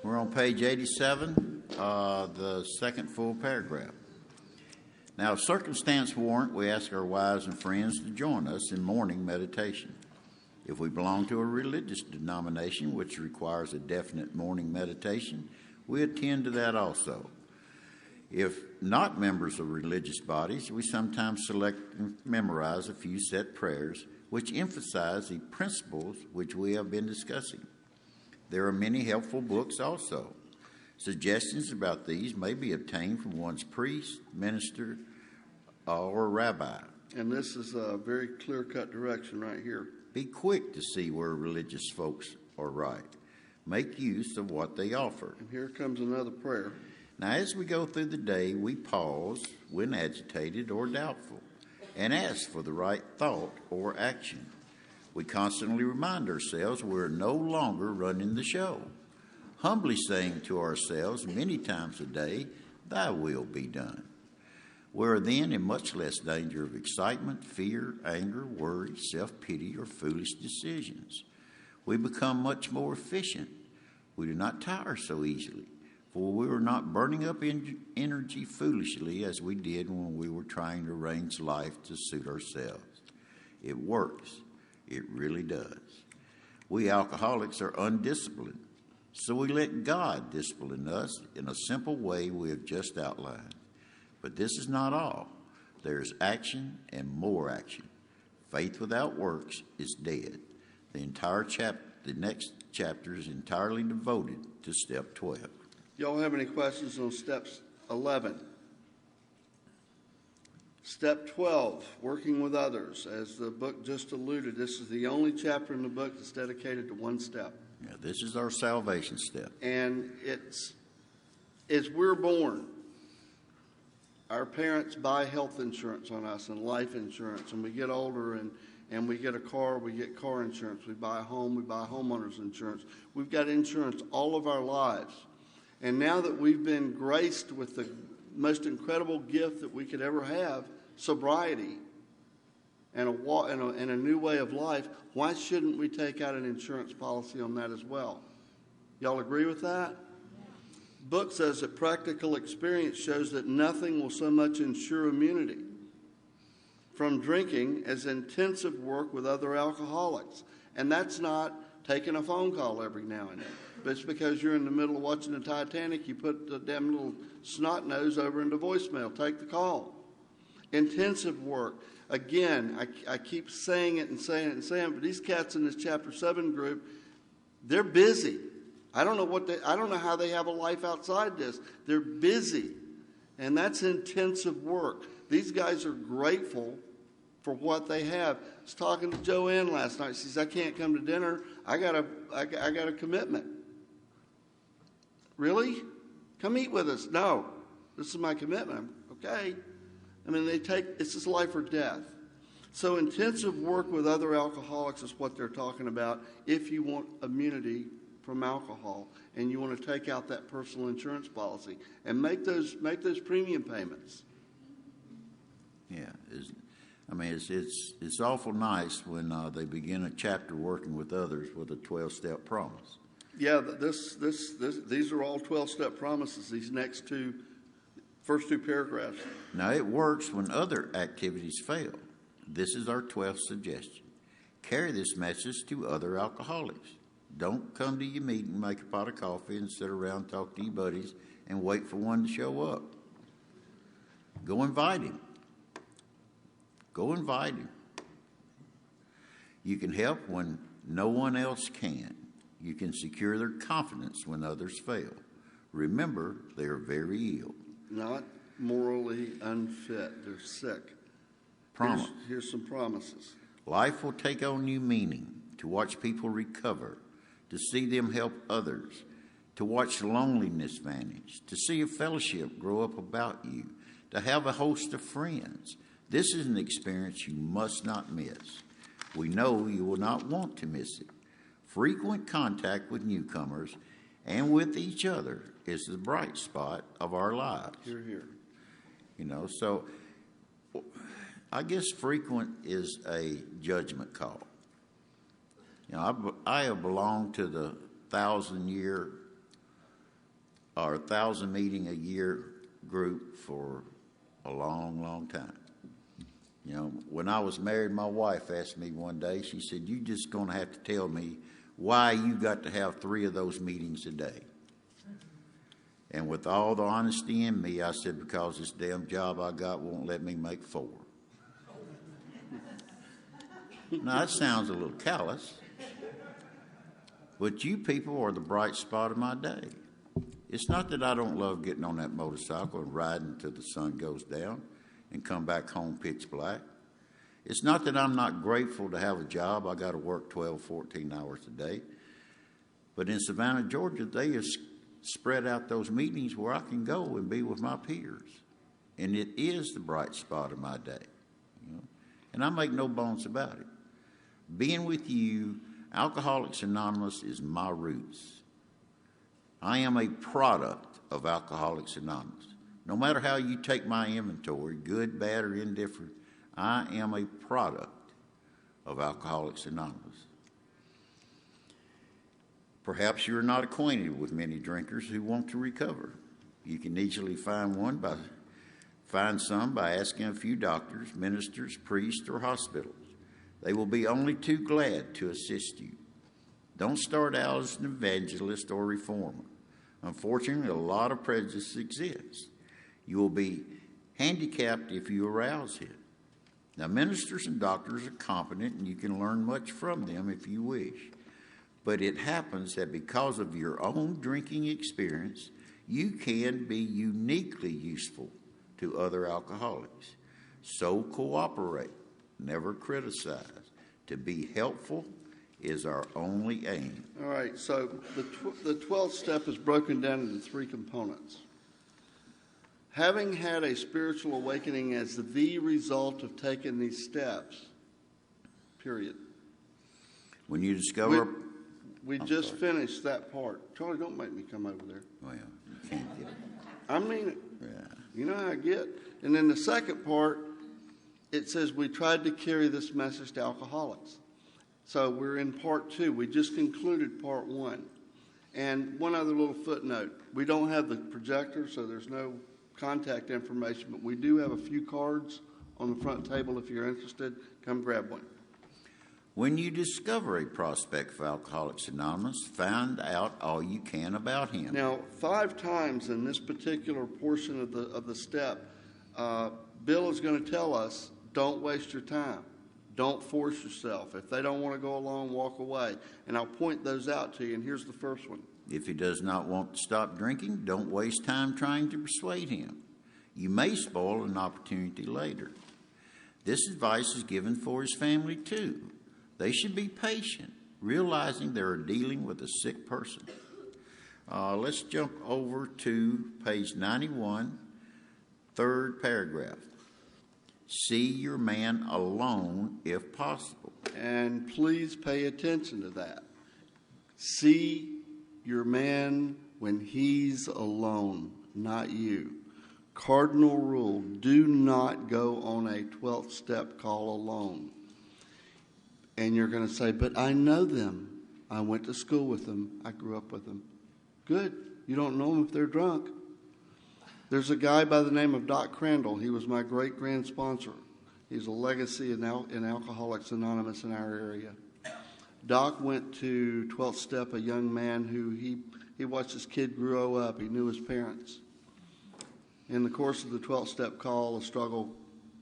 We're on page 87, the second full paragraph. Now, if circumstance warrant, we ask our wives and friends to join us in morning meditation. If we belong to a religious denomination which requires a definite morning meditation, we attend to that also. If not members of religious bodies, we sometimes select and memorize a few set prayers which emphasize the principles which we have been discussing. There are many helpful books also. Suggestions about these may be obtained from one's priest, minister, or rabbi. And this is a very clear-cut direction right here. Be quick to see where religious folks are right. Make use of what they offer. And here comes another prayer. Now, as we go through the day, we pause when agitated or doubtful and ask for the right thought or action. We constantly remind ourselves we're no longer running the show, humbly saying to ourselves many times a day, "Thy will be done." We're then in much less danger of excitement, fear, anger, worry, self-pity, or foolish decisions. We become much more efficient. We do not tire so easily, for we are not burning up energy foolishly as we did when we were trying to arrange life to suit ourselves. It works. It really does. We alcoholics are undisciplined, so we let God discipline us in a simple way we have just outlined. But this is not all. There is action and more action. Faith without works is dead. The next chapter is entirely devoted to step 12. Y'all have any questions on steps 11? Step 12, working with others. As the book just alluded, this is the only chapter in the book that's dedicated to one step. Yeah, this is our salvation step. And it's as we're born, our parents buy health insurance on us and life insurance, and we get older and we get a car, we get car insurance. We buy a home, we buy homeowners insurance. We've got insurance all of our lives. And now that we've been graced with the most incredible gift that we could ever have, sobriety and a new way of life, why shouldn't we take out an insurance policy on that as well? Y'all agree with that? Book says that practical experience shows that nothing will so much ensure immunity from drinking as intensive work with other alcoholics. And that's not taking a phone call every now and then. But it's because you're in the middle of watching the Titanic, you put the damn little snot nose over into voicemail. Take the call. Intensive work. Again, I keep saying it and saying it and saying it, but these cats in this chapter 7 group, they're busy. I don't know how they have a life outside this. They're busy. And that's intensive work. These guys are grateful for what they have. I was talking to Joanne last night. She says, "I can't come to dinner. I got a commitment." Really? Come eat with us. No, this is my commitment. Okay. I mean, it's just life or death. So intensive work with other alcoholics is what they're talking about if you want immunity from alcohol and you want to take out that personal insurance policy and make those premium payments. Yeah. It's awful nice when they begin a chapter working with others with a 12-step promise. Yeah, these are all 12-step promises, these first two paragraphs. Now, it works when other activities fail. This is our 12th suggestion. Carry this message to other alcoholics. Don't come to your meeting, make a pot of coffee, and sit around, talk to your buddies, and wait for one to show up. Go invite him. Go invite him. You can help when no one else can. You can secure their confidence when others fail. Remember, they are very ill. Not morally unfit. They're sick. Promise. Here's some promises. Life will take on new meaning to watch people recover, to see them help others, to watch loneliness vanish, to see a fellowship grow up about you, to have a host of friends. This is an experience you must not miss. We know you will not want to miss it. Frequent contact with newcomers and with each other is the bright spot of our lives. Hear, hear. So I guess frequent is a judgment call. I have belonged to the 1,000-year or 1,000 meeting a year group for a long, long time. You know, when I was married, my wife asked me one day, she said, "You just going to have to tell me why you got to have 3 of those meetings a day." And with all the honesty in me, I said, "Because this damn job I got won't let me make 4. Now, that sounds a little callous, but you people are the bright spot of my day. It's not that I don't love getting on that motorcycle and riding until the sun goes down and come back home pitch black. It's not that I'm not grateful to have a job. I got to work 12, 14 hours a day. But in Savannah, Georgia, they have spread out those meetings where I can go and be with my peers. And it is the bright spot of my day. You know? And I make no bones about it. Being with you, Alcoholics Anonymous is my roots. I am a product of Alcoholics Anonymous. No matter how you take my inventory, good, bad, or indifferent, I am a product of Alcoholics Anonymous. Perhaps you are not acquainted with many drinkers who want to recover. You can easily find some by asking a few doctors, ministers, priests, or hospitals. They will be only too glad to assist you. Don't start out as an evangelist or reformer. Unfortunately, a lot of prejudice exists. You will be handicapped if you arouse it. Now, ministers and doctors are competent, and you can learn much from them if you wish. But it happens that because of your own drinking experience, you can be uniquely useful to other alcoholics. So cooperate, never criticize. To be helpful is our only aim. All right, so the 12th step is broken down into 3 components. Having had a spiritual awakening as the result of taking these steps, period. When you discover... We just finished that part. Charlie, don't make me come over there. Well, you can't get it. I mean it. Yeah. You know how I get. And then the second part, it says we tried to carry this message to alcoholics. So we're in part 2. We just concluded part 1. And one other little footnote. We don't have the projector, so there's no contact information, but we do have a few cards on the front table. If you're interested, come grab one. When you discover a prospect for Alcoholics Anonymous, find out all you can about him. Now, 5 times in this particular portion of the step, Bill is going to tell us, don't waste your time. Don't force yourself. If they don't want to go along, walk away. And I'll point those out to you, and here's the first one. If he does not want to stop drinking, don't waste time trying to persuade him. You may spoil an opportunity later. This advice is given for his family, too. They should be patient, realizing they are dealing with a sick person. Let's jump over to page 91, 3rd paragraph. See your man alone if possible. And please pay attention to that. See your man when he's alone, not you. Cardinal rule, do not go on a 12th step call alone. And you're going to say, but I know them. I went to school with them. I grew up with them. Good. You don't know them if they're drunk. There's a guy by the name of Doc Crandall. He was my great-grand sponsor. He's a legacy in Alcoholics Anonymous in our area. Doc went to 12th step, a young man who he watched his kid grow up. He knew his parents. In the course of the 12th step call, a struggle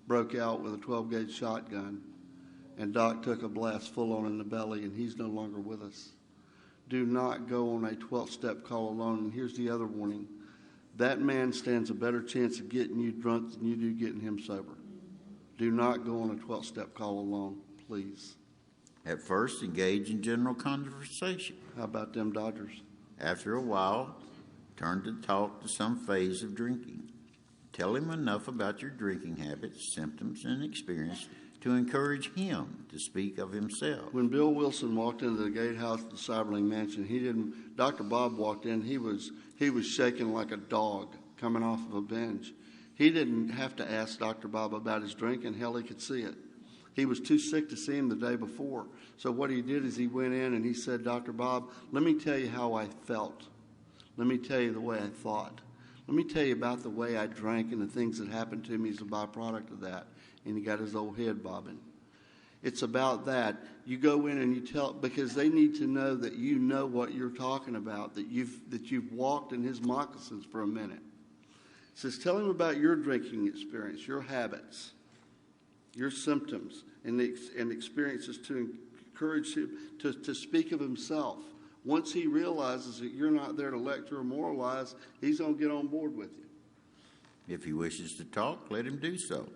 broke out with a 12-gauge shotgun. And Doc took a blast full on in the belly, and he's no longer with us. Do not go on a 12th step call alone. And here's the other warning. That man stands a better chance of getting you drunk than you do getting him sober. Do not go on a 12th step call alone, please. At first, engage in general conversation. How about them Dodgers? After a while, turn to talk to some phase of drinking. Tell him enough about your drinking habits, symptoms, and experience to encourage him to speak of himself. When Bill Wilson walked into the gatehouse of the Cyberling Mansion, Dr. Bob walked in, he was shaking like a dog coming off of a bench. He didn't have to ask Dr. Bob about his drinking. Hell, he could see it. He was too sick to see him the day before. So what he did is he went in and he said, Dr. Bob, let me tell you how I felt. Let me tell you the way I thought. Let me tell you about the way I drank and the things that happened to me as a byproduct of that. And he got his old head bobbing. It's about that. You go in and you tell, because they need to know that you know what you're talking about, that you've walked in his moccasins for a minute. It says, tell him about your drinking experience, your habits, your symptoms, and experiences to encourage him to speak of himself. Once he realizes that you're not there to lecture or moralize, he's going to get on board with you. If he wishes to talk, let him do so.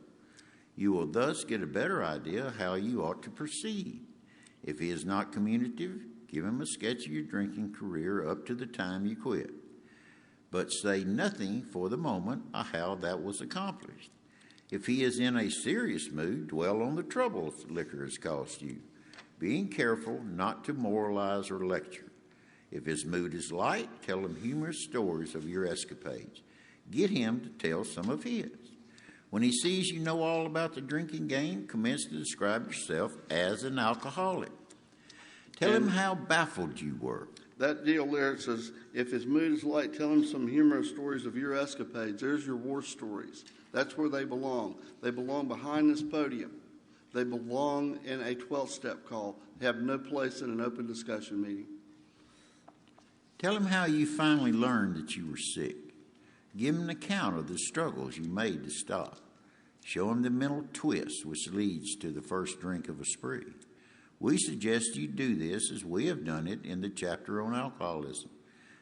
You will thus get a better idea how you ought to proceed. If he is not communicative, give him a sketch of your drinking career up to the time you quit. But say nothing for the moment of how that was accomplished. If he is in a serious mood, dwell on the troubles liquor has cost you, being careful not to moralize or lecture. If his mood is light, tell him humorous stories of your escapades. Get him to tell some of his. When he sees you know all about the drinking game, commence to describe yourself as an alcoholic. Tell him how baffled you were. That deal there says, if his mood is light, tell him some humorous stories of your escapades. There's your war stories. That's where they belong. They belong behind this podium. They belong in a 12-step call. They have no place in an open discussion meeting. Tell him how you finally learned that you were sick. Give him an account of the struggles you made to stop. Show him the mental twist which leads to the first drink of a spree. We suggest you do this as we have done it in the chapter on alcoholism.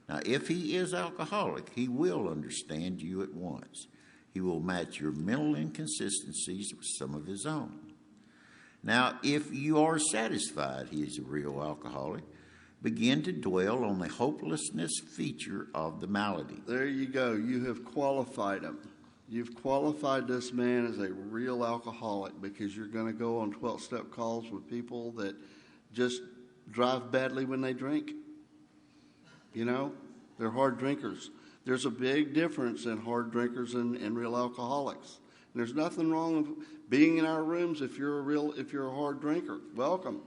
Now, if he is alcoholic, he will understand you at once. He will match your mental inconsistencies with some of his own. Now, if you are satisfied he is a real alcoholic, begin to dwell on the hopelessness feature of the malady. There you go. You have qualified him. You've qualified this man as a real alcoholic because you're going to go on 12-step calls with people that just drive badly when they drink. You know, they're hard drinkers. There's a big difference in hard drinkers and real alcoholics. And there's nothing wrong with being in our rooms if you're a hard drinker. Welcome.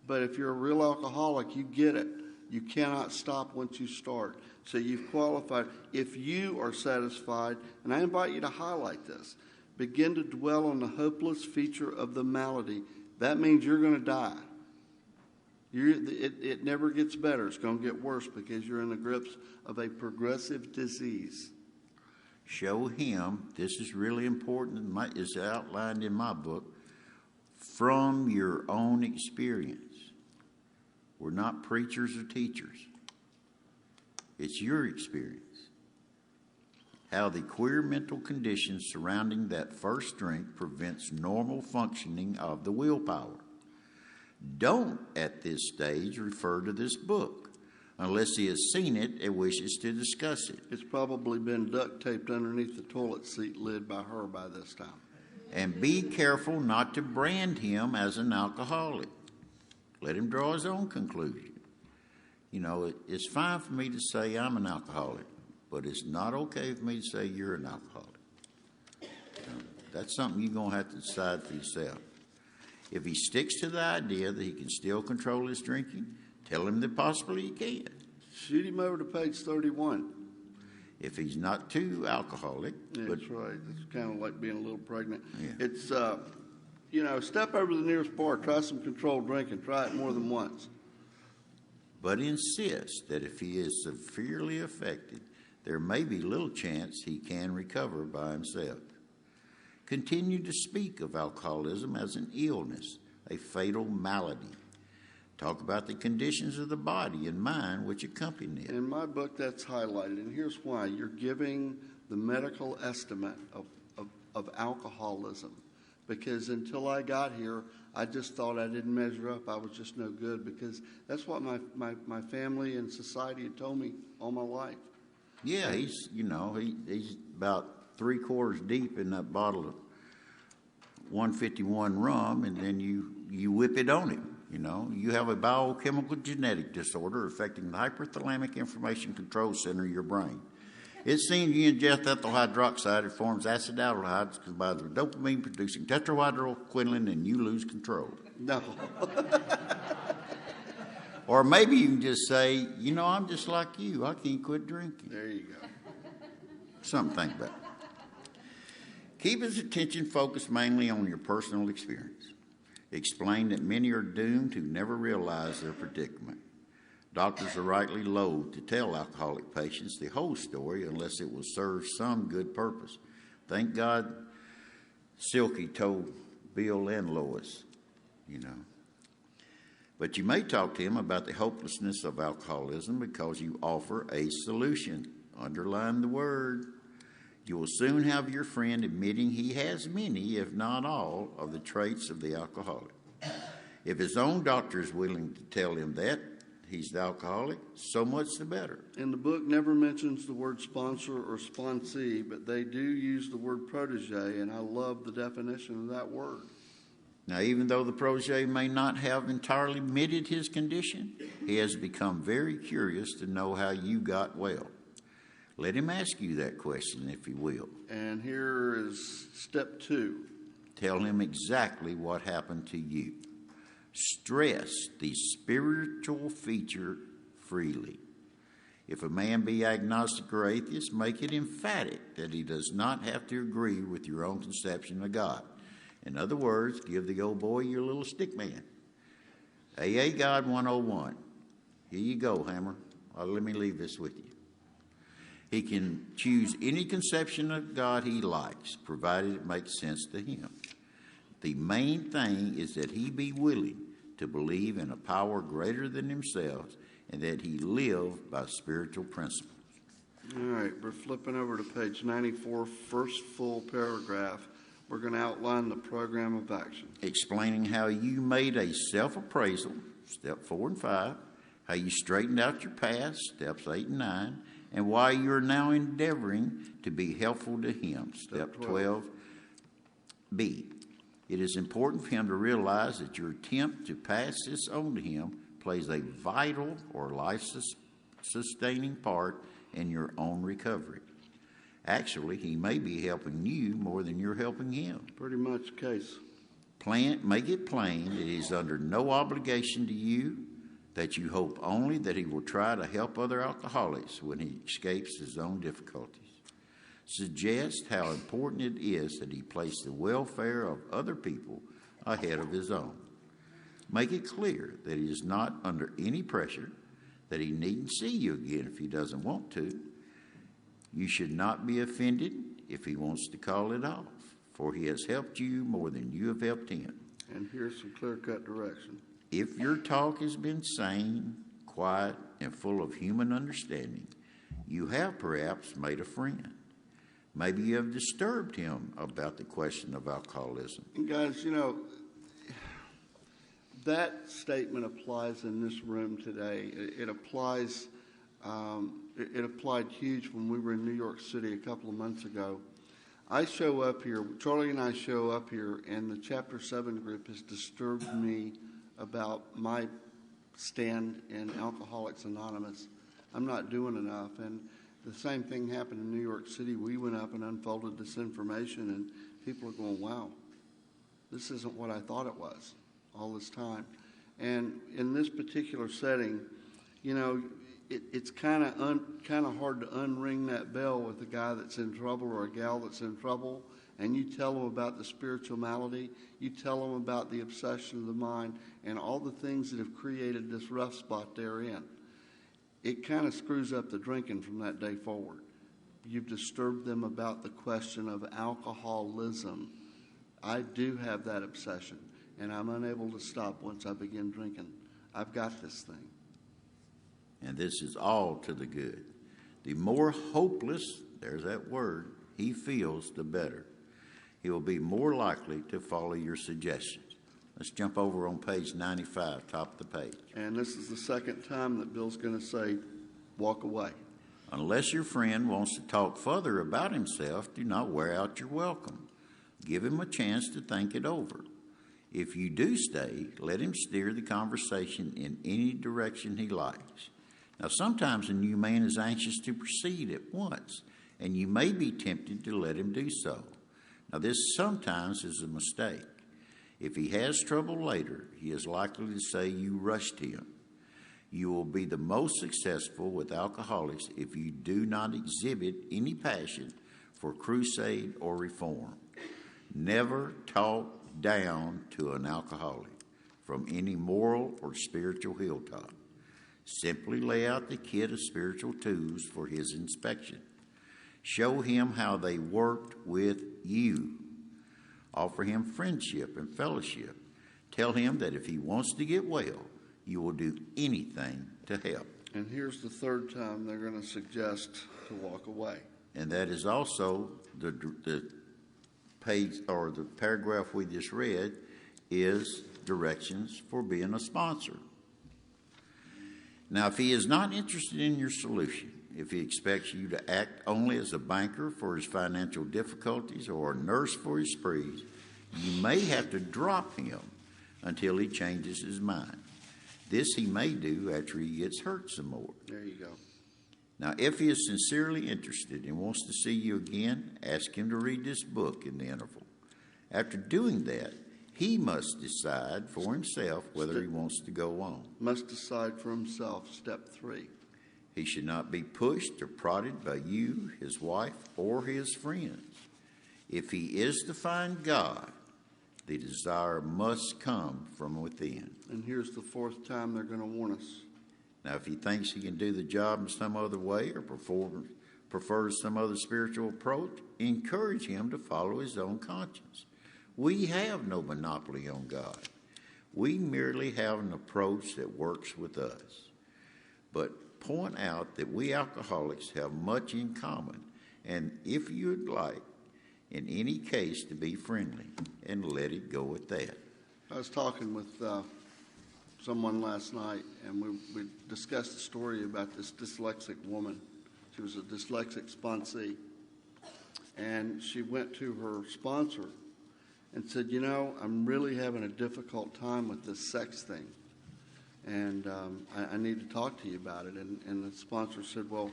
But if you're a real alcoholic, you get it. You cannot stop once you start. So you've qualified. If you are satisfied, and I invite you to highlight this, begin to dwell on the hopeless feature of the malady. That means you're going to die. It never gets better. It's going to get worse because you're in the grips of a progressive disease. Show him, this is really important, it's outlined in my book, from your own experience. We're not preachers or teachers. It's your experience. How the queer mental conditions surrounding that first drink prevents normal functioning of the willpower. Don't, at this stage, refer to this book unless he has seen it and wishes to discuss it. It's probably been duct taped underneath the toilet seat lid by her by this time. And be careful not to brand him as an alcoholic. Let him draw his own conclusion. You know, it's fine for me to say I'm an alcoholic, but it's not okay for me to say you're an alcoholic. That's something you're going to have to decide for yourself. If he sticks to the idea that he can still control his drinking, tell him that possibly he can. Shoot him over to page 31. If he's not too alcoholic. Yeah, that's right. It's kind of like being a little pregnant. Yeah. It's, step over to the nearest bar, try some controlled drinking, try it more than once. But insist that if he is severely affected, there may be little chance he can recover by himself. Continue to speak of alcoholism as an illness, a fatal malady. Talk about the conditions of the body and mind which accompany it. In my book, that's highlighted, and here's why. You're giving the medical estimate of alcoholism, because until I got here, I just thought I didn't measure up. I was just no good, because that's what my family and society had told me all my life. Yeah, he's about 3/4 deep in that bottle of 151 rum, and then you whip it on him. You know, you have a biochemical genetic disorder affecting the hyperthalamic information control center of your brain. It seems you ingest ethyl hydroxide, it forms acetaldehydes combined with dopamine producing tetrahydroquinone, and you lose control. No. Or maybe you can just say, you know, I'm just like you. I can't quit drinking. There you go. Something to think about. Keep his attention focused mainly on your personal experience. Explain that many are doomed who never realize their predicament. Doctors are rightly loath to tell alcoholic patients the whole story unless it will serve some good purpose. Thank God Silky told Bill and Lois, you know. But you may talk to him about the hopelessness of alcoholism because you offer a solution. Underline the word. You will soon have your friend admitting he has many, if not all, of the traits of the alcoholic. If his own doctor is willing to tell him that he's the alcoholic, so much the better. And the book never mentions the word sponsor or sponsee, but they do use the word protege, and I love the definition of that word. Now, even though the protege may not have entirely admitted his condition, he has become very curious to know how you got well. Let him ask you that question, if he will. And here is step 2. Tell him exactly what happened to you. Stress the spiritual feature freely. If a man be agnostic or atheist, make it emphatic that he does not have to agree with your own conception of God. In other words, give the old boy your little stick man. AA God 101. Here you go, Hammer. Let me leave this with you. He can choose any conception of God he likes, provided it makes sense to him. The main thing is that he be willing to believe in a power greater than himself and that he live by spiritual principles. All right, we're flipping over to page 94, first full paragraph. We're going to outline the program of action. Explaining how you made a self-appraisal, step 4 and 5, how you straightened out your past, steps 8 and 9, and why you're now endeavoring to be helpful to him, step 12b. It is important for him to realize that your attempt to pass this on to him plays a vital or life-sustaining part in your own recovery. Actually, he may be helping you more than you're helping him. Pretty much the case. Make it plain that he is under no obligation to you, that you hope only that he will try to help other alcoholics when he escapes his own difficulties. Suggest how important it is that he place the welfare of other people ahead of his own. Make it clear that he is not under any pressure, that he needn't see you again if he doesn't want to. You should not be offended if he wants to call it off, for he has helped you more than you have helped him. And here's some clear-cut direction. If your talk has been sane, quiet, and full of human understanding, you have perhaps made a friend. Maybe you have disturbed him about the question of alcoholism. And guys, you know, that statement applies in this room today. It applies. It applied huge when we were in New York City a couple of months ago. I show up here, Charlie and I show up here, and the Chapter 7 group has disturbed me about my stand in Alcoholics Anonymous. I'm not doing enough. And the same thing happened in New York City. We went up and unfolded this information, and people are going, wow, this isn't what I thought it was all this time. And in this particular setting, you know, it's kind of hard to unring that bell with a guy that's in trouble or a gal that's in trouble, and you tell them about the spiritual malady, you tell them about the obsession of the mind, and all the things that have created this rough spot they're in. It kind of screws up the drinking from that day forward. You've disturbed them about the question of alcoholism. I do have that obsession, and I'm unable to stop once I begin drinking. I've got this thing. And this is all to the good. The more hopeless, there's that word, he feels, the better. He will be more likely to follow your suggestions. Let's jump over on page 95, top of the page. And this is the second time that Bill's going to say, walk away. Unless your friend wants to talk further about himself, do not wear out your welcome. Give him a chance to think it over. If you do stay, let him steer the conversation in any direction he likes. Now, sometimes a new man is anxious to proceed at once, and you may be tempted to let him do so. Now, this sometimes is a mistake. If he has trouble later, he is likely to say you rushed him. You will be the most successful with alcoholics if you do not exhibit any passion for crusade or reform. Never talk down to an alcoholic from any moral or spiritual hilltop. Simply lay out the kit of spiritual tools for his inspection. Show him how they worked with you. Offer him friendship and fellowship. Tell him that if he wants to get well, you will do anything to help. And here's the third time they're going to suggest to walk away. And that is also the page or the paragraph we just read is directions for being a sponsor. Now, if he is not interested in your solution, if he expects you to act only as a banker for his financial difficulties or a nurse for his sprees, you may have to drop him until he changes his mind. This he may do after he gets hurt some more. There you go. Now, if he is sincerely interested and wants to see you again, ask him to read this book in the interval. After doing that, he must decide for himself whether he wants to go on. Must decide for himself, step 3. He should not be pushed or prodded by you, his wife, or his friends. If he is to find God, the desire must come from within. And here's the fourth time they're going to warn us. Now, if he thinks he can do the job in some other way or prefers some other spiritual approach, encourage him to follow his own conscience. We have no monopoly on God. We merely have an approach that works with us. But point out that we alcoholics have much in common, and if you'd like, in any case, to be friendly, and let it go at that. I was talking with someone last night, and we discussed the story about this dyslexic woman. She was a dyslexic sponsee, and she went to her sponsor and said, you know, I'm really having a difficult time with this sex thing, and I need to talk to you about it. And the sponsor said, well,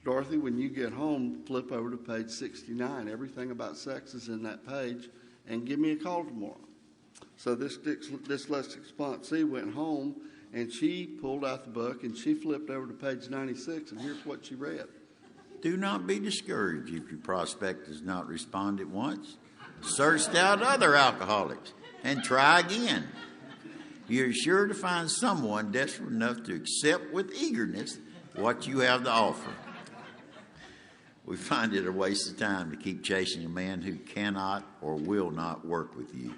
Dorothy, when you get home, flip over to page 69. Everything about sex is in that page, and give me a call tomorrow. So this dyslexic sponsee went home, and she pulled out the book, and she flipped over to page 96, and here's what she read. Do not be discouraged if your prospect does not respond at once. Search out other alcoholics and try again. You're sure to find someone desperate enough to accept with eagerness what you have to offer. We find it a waste of time to keep chasing a man who cannot or will not work with you.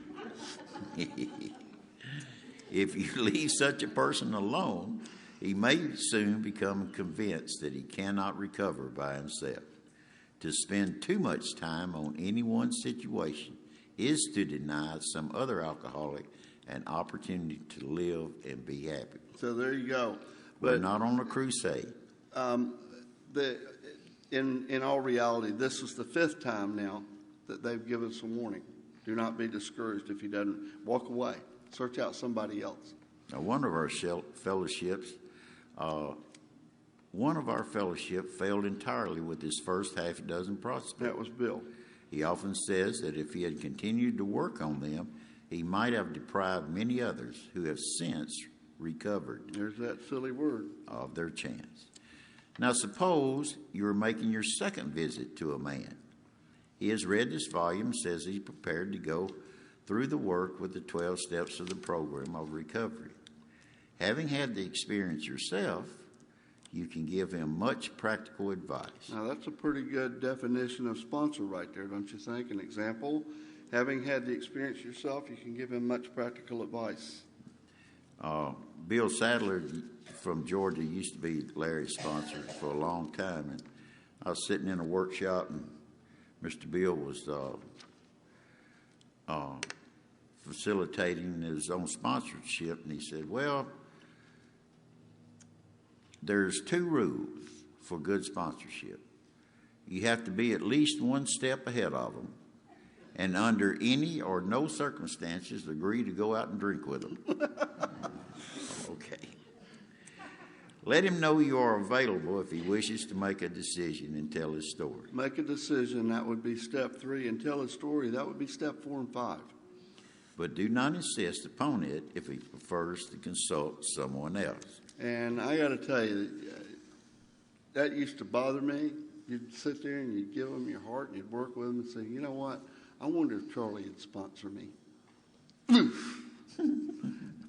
If you leave such a person alone, he may soon become convinced that he cannot recover by himself. To spend too much time on any one situation is to deny some other alcoholic an opportunity to live and be happy. So there you go. But not on a crusade. In all reality, this is the 5th time now that they've given us a warning. Do not be discouraged if he doesn't. Walk away. Search out somebody else. Now, one of our fellowships failed entirely with his first half a dozen prospects. That was Bill. He often says that if he had continued to work on them, he might have deprived many others who have since recovered. There's that silly word. Of their chance. Now, suppose you are making your second visit to a man. He has read this volume and says he's prepared to go through the work with the 12 steps of the program of recovery. Having had the experience yourself, you can give him much practical advice. Now, that's a pretty good definition of sponsor right there, don't you think? An example, having had the experience yourself, you can give him much practical advice. Bill Sadler from Georgia used to be Larry's sponsor for a long time, and I was sitting in a workshop, and Mr. Bill was facilitating his own sponsorship, and he said, well, there's 2 rules for good sponsorship. You have to be at least one step ahead of them, and under any or no circumstances agree to go out and drink with them. Okay. Let him know you are available if he wishes to make a decision and tell his story. Make a decision, that would be step 3, and tell his story, that would be step 4 and 5. But do not insist upon it if he prefers to consult someone else. And I got to tell you, that used to bother me. You'd sit there and you'd give them your heart and you'd work with them and say, you know what? I wonder if Charlie would sponsor me.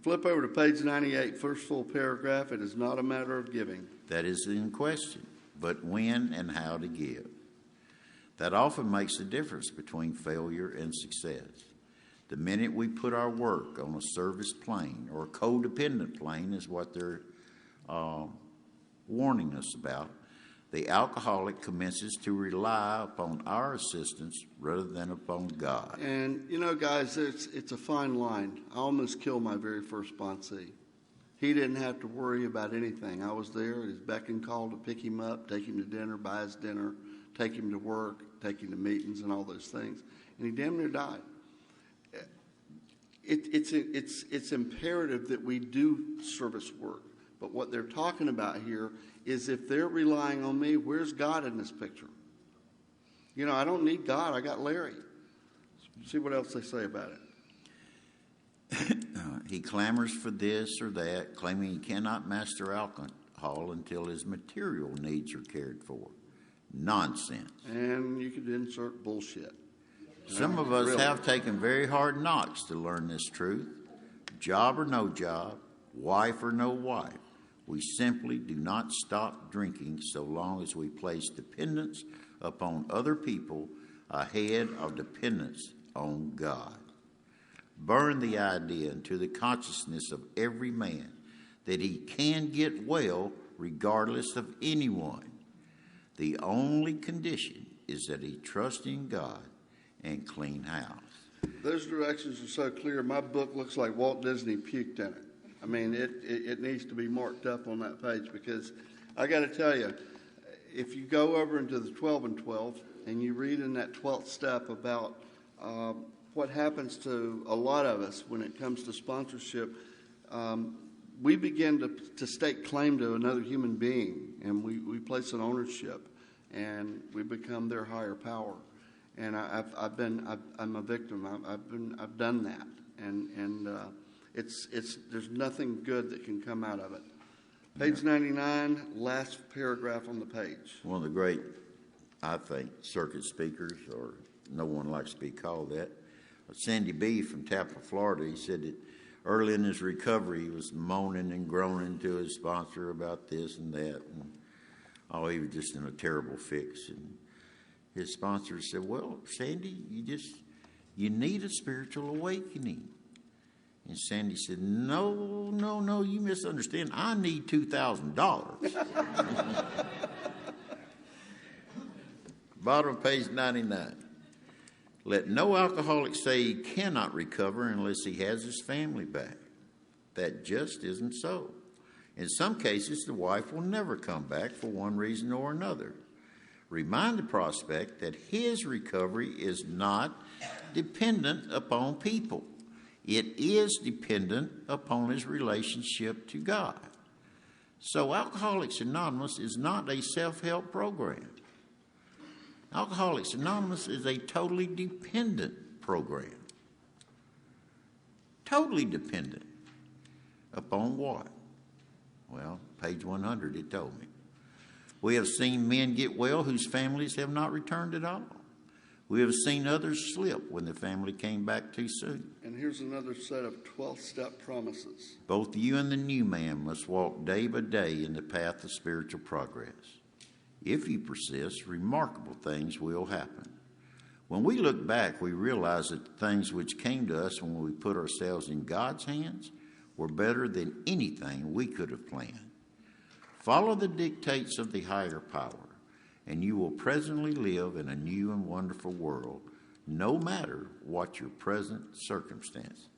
Flip over to page 98, first full paragraph. It is not a matter of giving. That is in question, but when and how to give. That often makes the difference between failure and success. The minute we put our work on a service plane, or a codependent plane is what they're warning us about, the alcoholic commences to rely upon our assistance rather than upon God. And, you know, guys, it's a fine line. I almost killed my very first sponsee. He didn't have to worry about anything. I was there at his beck and call to pick him up, take him to dinner, buy his dinner, take him to work, take him to meetings and all those things. And he damn near died. It's imperative that we do service work. But what they're talking about here is if they're relying on me, where's God in this picture? You know, I don't need God. I got Larry. See what else they say about it. He clamors for this or that, claiming he cannot master alcohol until his material needs are cared for. Nonsense. And you could insert bullshit. Some of us have taken very hard knocks to learn this truth. Job or no job, wife or no wife, we simply do not stop drinking so long as we place dependence upon other people ahead of dependence on God. Burn the idea into the consciousness of every man that he can get well regardless of anyone. The only condition is that he trusts in God and clean house. Those directions are so clear. My book looks like Walt Disney puked in it. I mean, it needs to be marked up on that page because I got to tell you, if you go over into the 12 and 12 and you read in that 12th step about what happens to a lot of us when it comes to sponsorship, we begin to stake claim to another human being, and we place an ownership, and we become their higher power. And I'm a victim. I've done that, and there's nothing good that can come out of it. Page 99, last paragraph on the page. One of the great, I think, circuit speakers, or no one likes to be called that, Sandy B. from Tampa, Florida. He said that early in his recovery, he was moaning and groaning to his sponsor about this and that. And, he was just in a terrible fix. And his sponsor said, well, Sandy, you need a spiritual awakening. And Sandy said, no, you misunderstand. I need $2,000. Bottom of page 99. Let no alcoholic say he cannot recover unless he has his family back. That just isn't so. In some cases, the wife will never come back for one reason or another. Remind the prospect that his recovery is not dependent upon people. It is dependent upon his relationship to God. So Alcoholics Anonymous is not a self-help program. Alcoholics Anonymous is a totally dependent program. Totally dependent. Upon what? Well, page 100, it told me. We have seen men get well whose families have not returned at all. We have seen others slip when the family came back too soon. And here's another set of 12-step promises. Both you and the new man must walk day by day in the path of spiritual progress. If you persist, remarkable things will happen. When we look back, we realize that the things which came to us when we put ourselves in God's hands were better than anything we could have planned. Follow the dictates of the higher power, and you will presently live in a new and wonderful world, no matter what your present circumstance.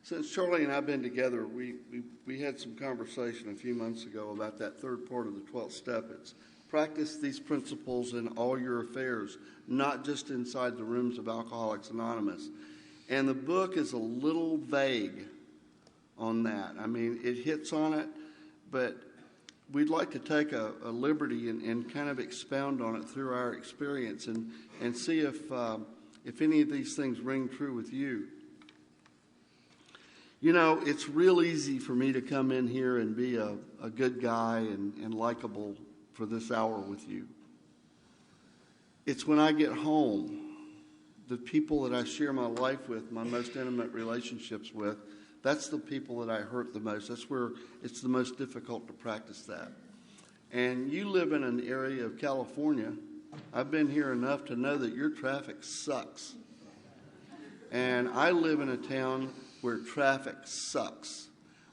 Since Charlie and I have been together, we had some conversation a few months ago about that third part of the 12th step. It's practice these principles in all your affairs, not just inside the rooms of Alcoholics Anonymous. And the book is a little vague on that. I mean, it hits on it, but we'd like to take a liberty and kind of expound on it through our experience and see if any of these things ring true with you. You know, it's real easy for me to come in here and be a good guy and likable for this hour with you. It's when I get home, the people that I share my life with, my most intimate relationships with, that's the people that I hurt the most. That's where it's the most difficult to practice that. And you live in an area of California. I've been here enough to know that your traffic sucks. And I live in a town where traffic sucks.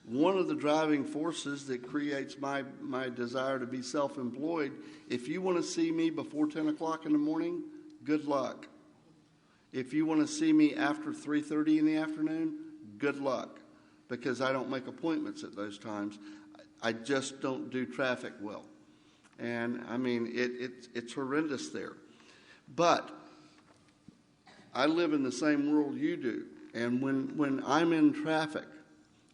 One of the driving forces that creates my desire to be self-employed, if you want to see me before 10 o'clock in the morning, good luck. If you want to see me after 3:30 in the afternoon, good luck, because I don't make appointments at those times. I just don't do traffic well. And, I mean, it's horrendous there. But I live in the same world you do. And when I'm in traffic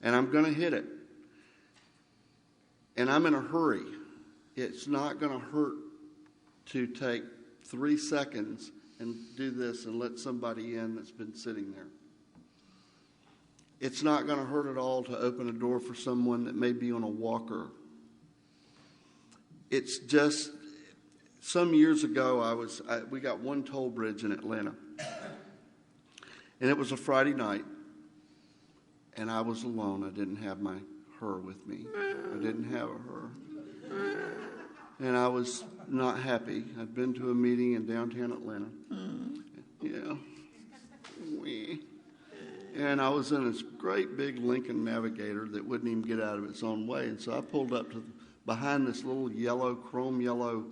and I'm going to hit it and I'm in a hurry, it's not going to hurt to take 3 seconds and do this and let somebody in that's been sitting there. It's not going to hurt at all to open a door for someone that may be on a walker. It's just, some years ago, we got one toll bridge in Atlanta. And it was a Friday night, and I was alone. I didn't have her with me. I didn't have her. And I was not happy. I'd been to a meeting in downtown Atlanta. Yeah. And I was in this great big Lincoln Navigator that wouldn't even get out of its own way. And so I pulled up to behind this little chrome yellow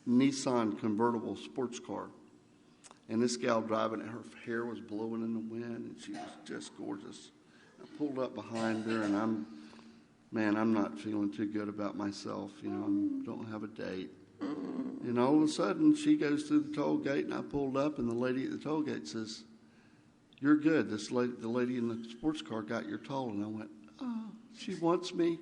Nissan convertible sports car. And this gal driving it, her hair was blowing in the wind, and she was just gorgeous. I pulled up behind her, and I'm not feeling too good about myself. You know, I don't have a date. And all of a sudden, she goes through the toll gate, and I pulled up, and the lady at the toll gate says, "You're good. The lady in the sports car got your toll." And I went, "Oh, she wants me."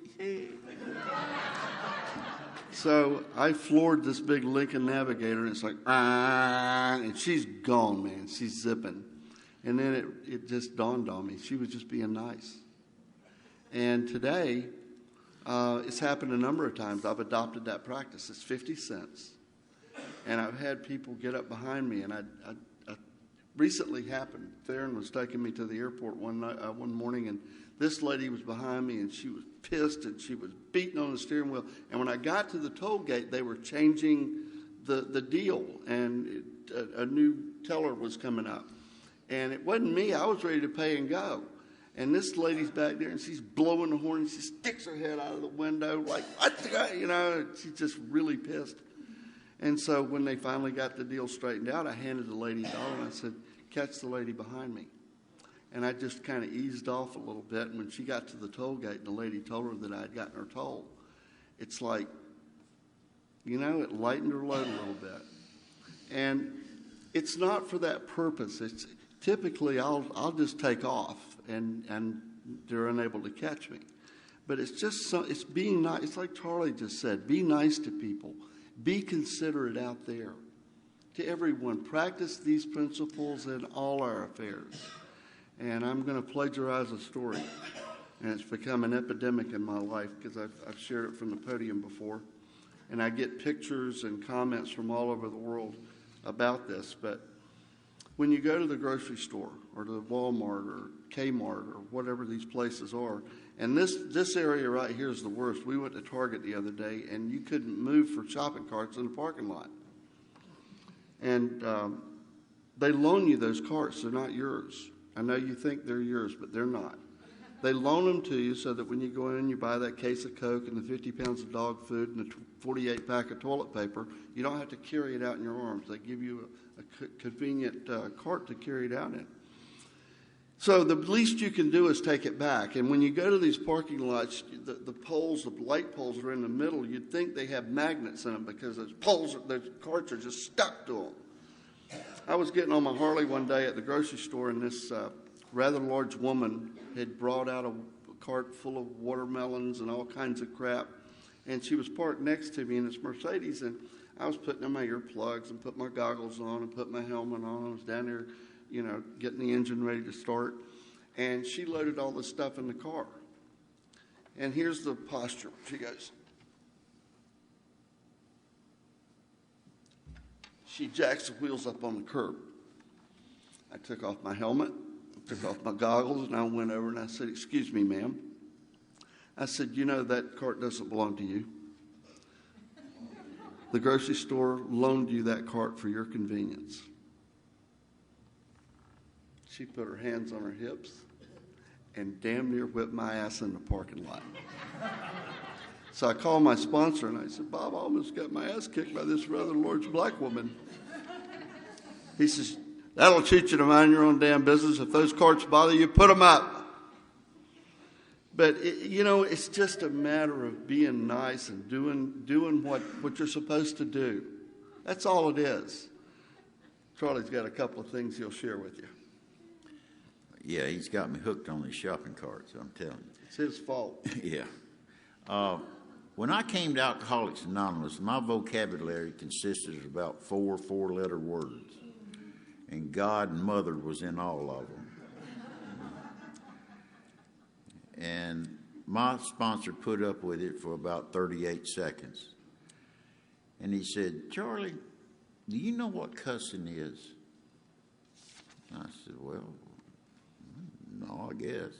So I floored this big Lincoln Navigator, and it's like, and she's gone, man. She's zipping. And then it just dawned on me. She was just being nice. And today, it's happened a number of times. I've adopted that practice. It's 50 cents. And I've had people get up behind me, and I recently happened. Theron was taking me to the airport one morning, and this lady was behind me, and she was pissed, and she was beating on the steering wheel. And when I got to the toll gate, they were changing the deal, and a new teller was coming up. And it wasn't me. I was ready to pay and go. And this lady's back there, and she's blowing the horn, and she sticks her head out of the window like, you know, she's just really pissed. And so when they finally got the deal straightened out, I handed the lady a dollar, and I said, "Catch the lady behind me." And I just kind of eased off a little bit. And when she got to the toll gate and the lady told her that I had gotten her toll, it's like, you know, it lightened her load a little bit. And it's not for that purpose. It's typically I'll just take off and they're unable to catch me. But it's just it's being nice. It's like Charlie just said, be nice to people. Be considerate out there. To everyone, practice these principles in all our affairs. And I'm going to plagiarize a story, and it's become an epidemic in my life because I've shared it from the podium before, and I get pictures and comments from all over the world about this. But when you go to the grocery store or to Walmart or Kmart or whatever these places are, and this area right here is the worst. We went to Target the other day, and you couldn't move for shopping carts in the parking lot. And they loan you those carts. They're not yours. I know you think they're yours, but they're not. They loan them to you so that when you go in, you buy that case of Coke and the 50 pounds of dog food and the 48 pack of toilet paper, you don't have to carry it out in your arms. They give you a convenient cart to carry it out in. So the least you can do is take it back. And when you go to these parking lots, the poles, the light poles are in the middle. You'd think they have magnets in them because those carts are just stuck to them. I was getting on my Harley one day at the grocery store, and this rather large woman had brought out a cart full of watermelons and all kinds of crap, and she was parked next to me in this Mercedes, and I was putting in my earplugs and put my goggles on and put my helmet on. I was down there, you know, getting the engine ready to start, And she loaded all this stuff in the car. And here's the posture. She goes. She jacks the wheels up on the curb. I took off my helmet, took off my goggles, and I went over and I said, "Excuse me, ma'am." I said, "You know that cart doesn't belong to you. The grocery store loaned you that cart for your convenience." She put her hands on her hips and damn near whipped my ass in the parking lot. So I called my sponsor and I said, "Bob, I almost got my ass kicked by this rather large black woman." He says, "That'll teach you to mind your own damn business. If those carts bother you, put them up." But, it's just a matter of being nice and doing what you're supposed to do. That's all it is. Charlie's got a couple of things he'll share with you. Yeah, he's got me hooked on these shopping carts, I'm telling you. It's his fault. Yeah. When I came to Alcoholics Anonymous, my vocabulary consisted of about four-letter words. And God and Mother was in all of them. And my sponsor put up with it for about 38 seconds. And he said, "Charlie, do you know what cussing is?" I said, "Well, no, I guess."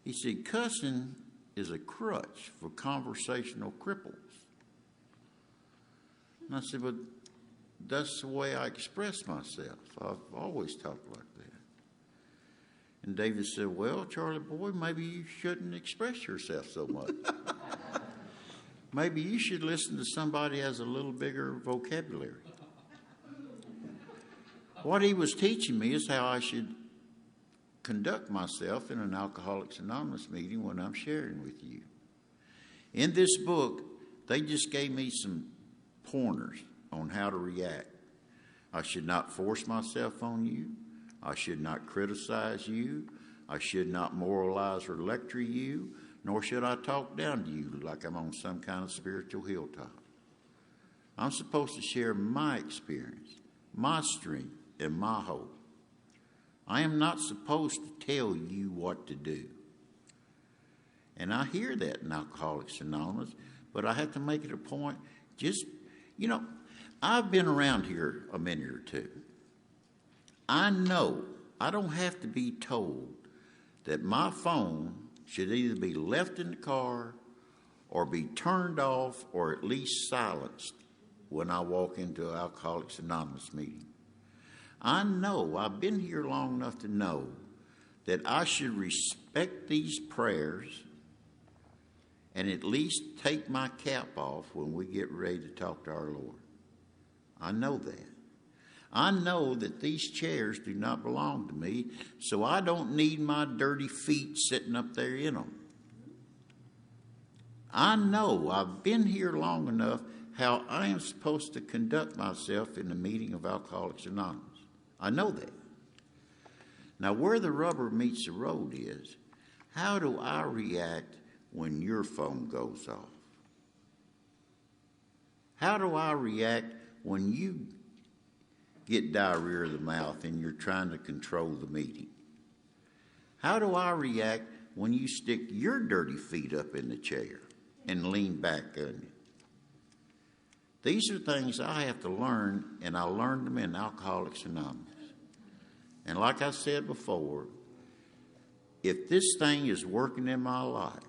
He said, "Cussing is a crutch for conversational cripples." And I said, "But that's the way I express myself. I've always talked like that." And David said, "Well, Charlie boy, maybe you shouldn't express yourself so much. Maybe you should listen to somebody who has a little bigger vocabulary." What he was teaching me is how I should conduct myself in an Alcoholics Anonymous meeting when I'm sharing with you. In this book, they just gave me some pointers on how to react. I should not force myself on you. I should not criticize you. I should not moralize or lecture you, nor should I talk down to you like I'm on some kind of spiritual hilltop. I'm supposed to share my experience, my strength, and my hope. I am not supposed to tell you what to do. And I hear that in Alcoholics Anonymous, but I have to make it a point. I've been around here a minute or two. I know I don't have to be told that my phone should either be left in the car or be turned off or at least silenced when I walk into an Alcoholics Anonymous meeting. I know, I've been here long enough to know that I should respect these prayers and at least take my cap off when we get ready to talk to our Lord. I know that. I know that these chairs do not belong to me, so I don't need my dirty feet sitting up there in them. I know, I've been here long enough how I am supposed to conduct myself in the meeting of Alcoholics Anonymous. I know that. Now, where the rubber meets the road is, how do I react when your phone goes off? How do I react when you get diarrhea of the mouth and you're trying to control the meeting? How do I react when you stick your dirty feet up in the chair and lean back on it? These are things I have to learn, and I learned them in Alcoholics Anonymous. And like I said before, if this thing is working in my life,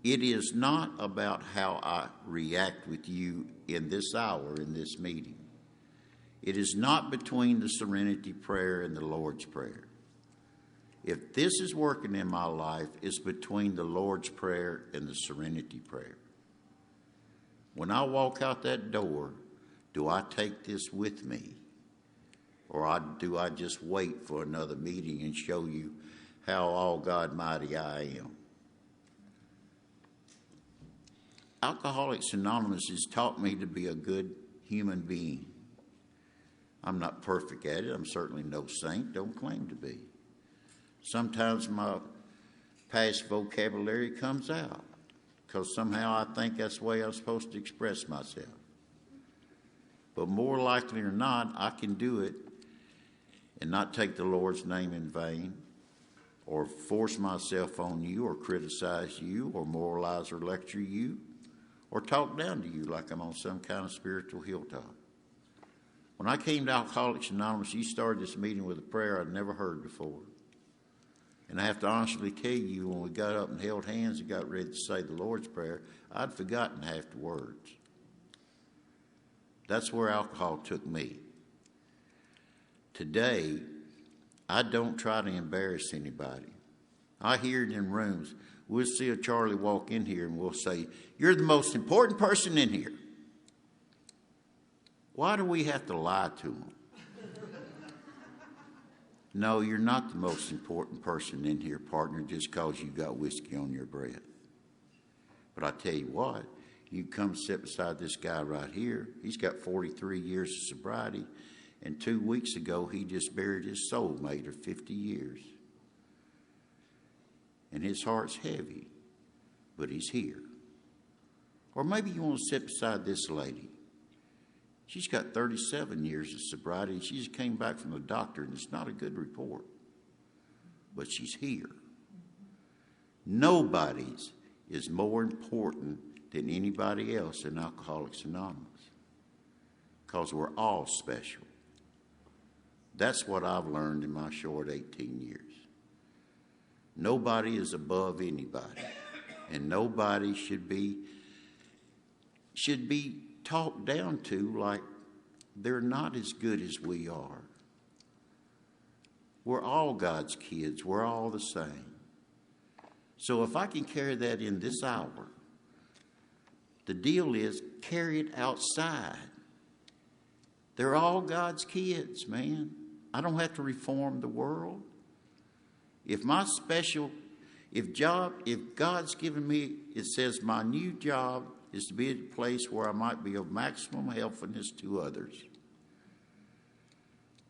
it is not about how I react with you in this hour, in this meeting. It is not between the Serenity Prayer and the Lord's Prayer. If this is working in my life, it's between the Lord's Prayer and the Serenity Prayer. When I walk out that door, do I take this with me? Or do I just wait for another meeting and show you how all God mighty I am? Alcoholics Anonymous has taught me to be a good human being. I'm not perfect at it. I'm certainly no saint, don't claim to be. Sometimes my past vocabulary comes out because somehow I think that's the way I'm supposed to express myself. But more likely or not, I can do it and not take the Lord's name in vain or force myself on you or criticize you or moralize or lecture you or talk down to you like I'm on some kind of spiritual hilltop. When I came to Alcoholics Anonymous, you started this meeting with a prayer I'd never heard before. And I have to honestly tell you, when we got up and held hands and got ready to say the Lord's Prayer, I'd forgotten half the words. That's where alcohol took me. Today, I don't try to embarrass anybody. I hear it in rooms. We'll see a Charlie walk in here and we'll say, "You're the most important person in here." Why do we have to lie to them? No, you're not the most important person in here, partner, just because you got whiskey on your breath. But I tell you what, you come sit beside this guy right here. He's got 43 years of sobriety, and 2 weeks ago he just buried his soulmate of 50 years. And his heart's heavy, but he's here. Or maybe you want to sit beside this lady. She's got 37 years of sobriety, and she just came back from the doctor, and it's not a good report. But she's here. Nobody's is more important than anybody else in Alcoholics Anonymous, because we're all special. That's what I've learned in my short 18 years. Nobody is above anybody, and nobody should be talked down to like they're not as good as we are. We're all God's kids. We're all the same. So if I can carry that in this hour, the deal is carry it outside. They're all God's kids, man. I don't have to reform the world. If God's given me, it says my new job is to be at a place where I might be of maximum helpfulness to others.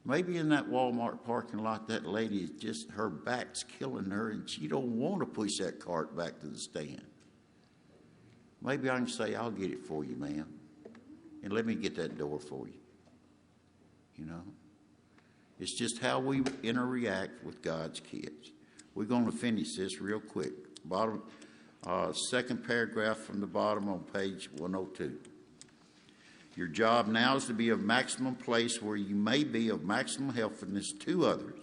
Maybe in that Walmart parking lot, that lady is just, her back's killing her, and she don't want to push that cart back to the stand. Maybe I can say, "I'll get it for you, ma'am, and let me get that door for you." You know? It's just how we interact with God's kids. We're going to finish this real quick. Second paragraph from the bottom on page 102. Your job now is to be of maximum place where you may be of maximum helpfulness to others.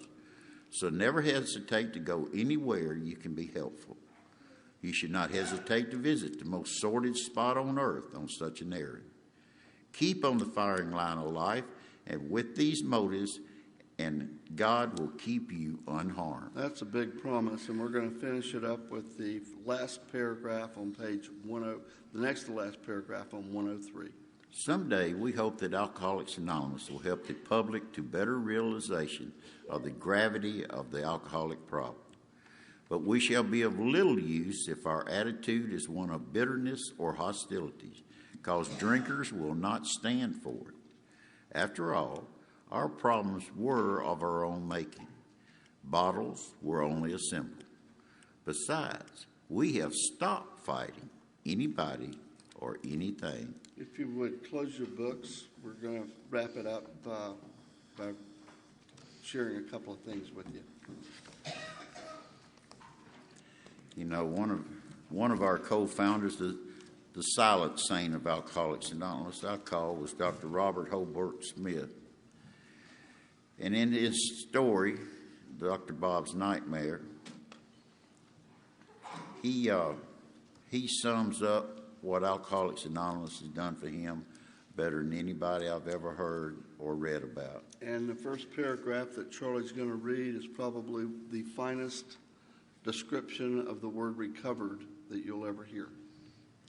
So never hesitate to go anywhere you can be helpful. You should not hesitate to visit the most sordid spot on earth on such an errand. Keep on the firing line of life, and with these motives, and God will keep you unharmed. That's a big promise, and we're going to finish it up with the last paragraph on page 10, the next to last paragraph on 103. Someday, we hope that Alcoholics Anonymous will help the public to better realization of the gravity of the alcoholic problem. But we shall be of little use if our attitude is one of bitterness or hostility, because drinkers will not stand for it. After all, our problems were of our own making. Bottles were only a symbol. Besides, we have stopped fighting anybody or anything. If you would close your books, we're going to wrap it up by sharing a couple of things with you. You know, one of our co-founders, the silent saint of Alcoholics Anonymous, I call, was Dr. Robert Hobart Smith. And in his story, Dr. Bob's Nightmare, he sums up what Alcoholics Anonymous has done for him better than anybody I've ever heard or read about. And the first paragraph that Charlie's going to read is probably the finest description of the word recovered that you'll ever hear.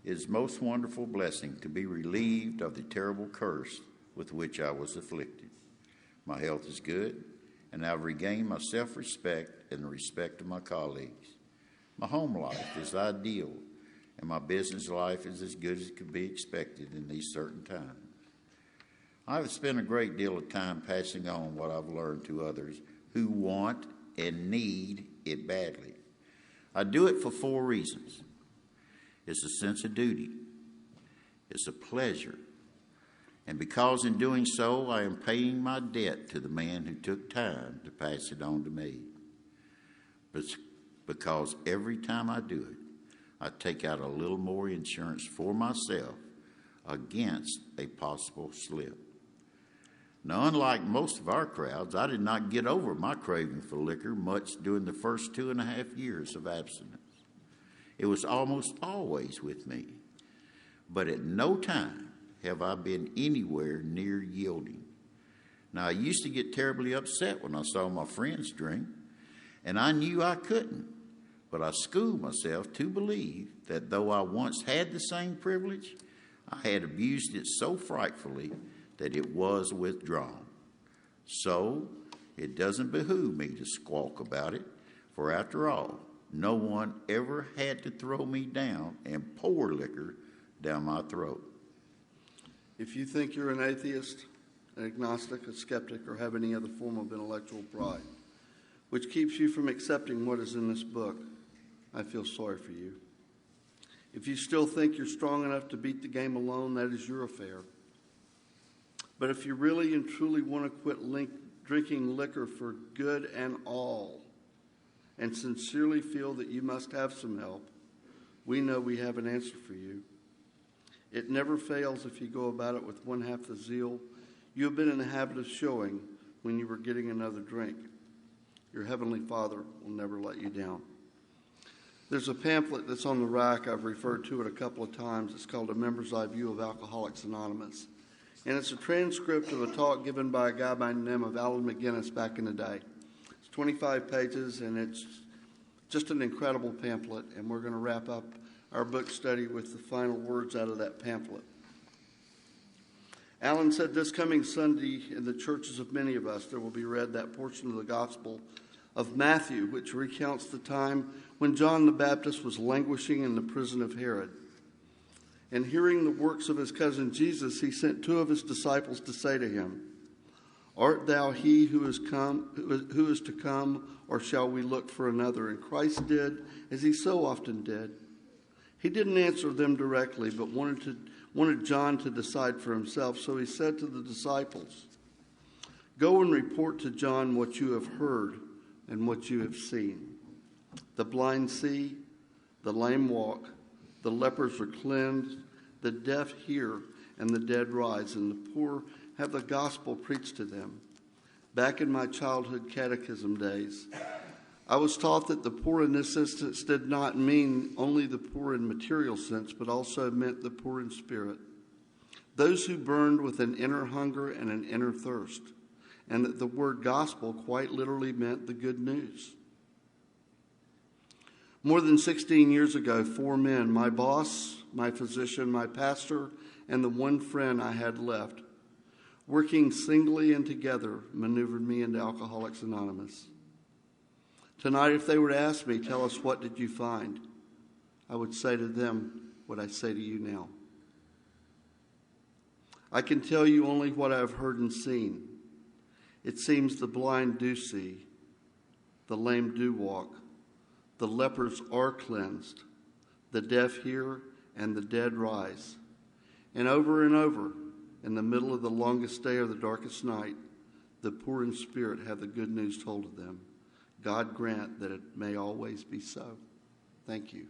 It is most wonderful blessing to be relieved of the terrible curse with which I was afflicted. My health is good, and I've regained my self-respect and the respect of my colleagues. My home life is ideal, and my business life is as good as could be expected in these certain times. I've spent a great deal of time passing on what I've learned to others who want and need it badly. I do it for 4 reasons. It's a sense of duty. It's a pleasure. And because in doing so, I am paying my debt to the man who took time to pass it on to me. because every time I do it, I take out a little more insurance for myself against a possible slip. Now, unlike most of our crowds, I did not get over my craving for liquor much during the first 2.5 years of abstinence. It was almost always with me, but at no time have I been anywhere near yielding. Now, I used to get terribly upset when I saw my friends drink, and I knew I couldn't, but I schooled myself to believe that though I once had the same privilege, I had abused it so frightfully that it was withdrawn. So, it doesn't behoove me to squawk about it, for after all, no one ever had to throw me down and pour liquor down my throat. If you think you're an atheist, an agnostic, a skeptic, or have any other form of intellectual pride, which keeps you from accepting what is in this book, I feel sorry for you. If you still think you're strong enough to beat the game alone, that is your affair. But if you really and truly want to quit drinking liquor for good and all, and sincerely feel that you must have some help, we know we have an answer for you. It never fails if you go about it with one half the zeal you have been in the habit of showing when you were getting another drink. Your Heavenly Father will never let you down. There's a pamphlet that's on the rack. I've referred to it a couple of times. It's called A Member's Eye View of Alcoholics Anonymous. And it's a transcript of a talk given by a guy by the name of Alan McGinnis back in the day. It's 25 pages, and it's just an incredible pamphlet. And we're going to wrap up our book study with the final words out of that pamphlet. Alan said, this coming Sunday in the churches of many of us, there will be read that portion of the Gospel of Matthew, which recounts the time when John the Baptist was languishing in the prison of Herod. And hearing the works of his cousin Jesus, he sent 2 of his disciples to say to him, art thou he who is to come, or shall we look for another? And Christ did as he so often did. He didn't answer them directly, but wanted John to decide for himself. So he said to the disciples, go and report to John what you have heard and what you have seen. The blind see, the lame walk, the lepers are cleansed, the deaf hear, and the dead rise, and the poor have the gospel preached to them. Back in my childhood catechism days, I was taught that the poor in this instance did not mean only the poor in material sense, but also meant the poor in spirit. Those who burned with an inner hunger and an inner thirst, and that the word gospel quite literally meant the good news. More than 16 years ago, 4 men, my boss, my physician, my pastor, and the one friend I had left, working singly and together, maneuvered me into Alcoholics Anonymous. Tonight, if they were to ask me, tell us, what did you find? I would say to them what I say to you now. I can tell you only what I have heard and seen. It seems the blind do see, the lame do walk, the lepers are cleansed, the deaf hear, and the dead rise. And over, in the middle of the longest day or the darkest night, the poor in spirit have the good news told of them. God grant that it may always be so. Thank you.